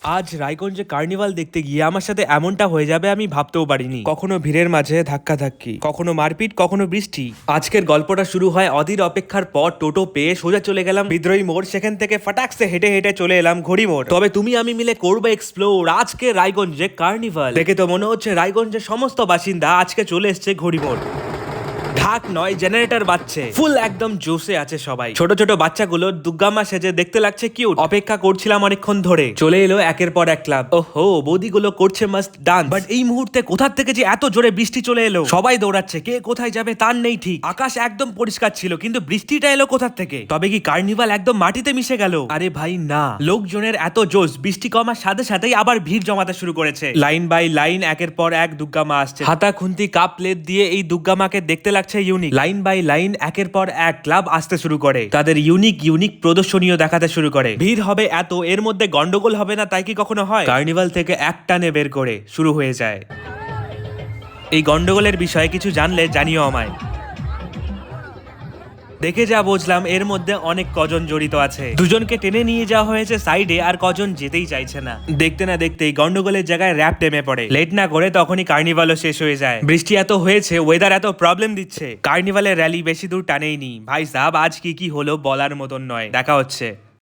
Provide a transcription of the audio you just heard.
আজ রায়গঞ্জে কার্নিভাল দেখতে গিয়ে আমার সাথে এমনটা হয়ে যাবে আমি ভাবতেও পারিনি। কখনো ভিড়ের মাঝে ধাক্কাধাক্কি, কখনো মারপিট, কখনো বৃষ্টি। আজকের গল্পটা শুরু হয় অধীর অপেক্ষার পর টোটো পেয়ে সোজা চলে গেলাম বিদ্রোহী মোড়। সেখান থেকে ফটাকসে হেঁটে হেঁটে চলে এলাম ঘড়ি মোড়। তবে তুমি আমি মিলে করবো এক্সপ্লোর আজকে রায়গঞ্জে কার্নিভাল। দেখে তো মনে হচ্ছে রায়গঞ্জের সমস্ত বাসিন্দা আজকে চলে এসছে ঘড়ি মোড়। ঢাক নয়, জেনারেটর বাজছে, ফুল একদম জোশে আছে সবাই। ছোট ছোট বাচ্চাগুলো দুর্গামা সেজে দেখতে লাগছে কিউট। অপেক্ষা করছিলাম অনেকক্ষণ ধরে। চলে এলো একের পর এক ক্লাব। ওহো, বৌদিগুলো করছে মাস্ট ডান্স। বাট এই মুহূর্তে কোথা থেকে যে এত জোরে বৃষ্টি চলে এলো, সবাই দৌড়াচ্ছে, কে কোথায় যাবে তার নেই ঠিক। আকাশ একদম পরিষ্কার ছিল, কিন্তু বৃষ্টিটা এলো কোথা থেকে? তবে কি কার্নিভাল একদম মাটিতে মিশে গেল? আরে ভাই না, লোকজনের এত জোশ, বৃষ্টি কমার সাথে সাথেই আবার ভিড় জমাতে শুরু করেছে। লাইন বাই লাইন একের পর এক দুর্গামা আসছে। হাতা খুন্তি কাপ প্লেট দিয়ে এই দুর্গামাকে দেখতে লাগছে ইউনিক। লাইন বাই লাইন একের পর এক ক্লাব আসতে শুরু করে, তাদের ইউনিক প্রদর্শনীয় দেখাতে শুরু করে। ভিড় হবে এত, এর মধ্যে গন্ডগোল হবে না তাই কি কখনো হয়? কার্নিভাল থেকে এক টানে বের করে শুরু হয়ে যায়। এই গন্ডগোলের বিষয়ে কিছু জানলে জানিও আমায়। দেখে যা বুঝলাম এর মধ্যে অনেক কজন জড়িত আছে। দুজনকে টেনে নিয়ে যাওয়া হয়েছে সাইডে, আর কজন যেতেই চাইছে না। দেখতে না দেখতেই গন্ডগোলের জায়গায় র‍্যাপ টেমে পড়ে। লেট না করে তখনই কার্নিভালও শেষ হয়ে যায়। বৃষ্টি এত হয়েছে, ওয়েদার এত প্রবলেম দিচ্ছে, কার্নিভালের র্যালি বেশি দূর টানেইনি। ভাই সাহেব, আজ কি কি হলো বলার মতন নয়। দেখা হচ্ছে।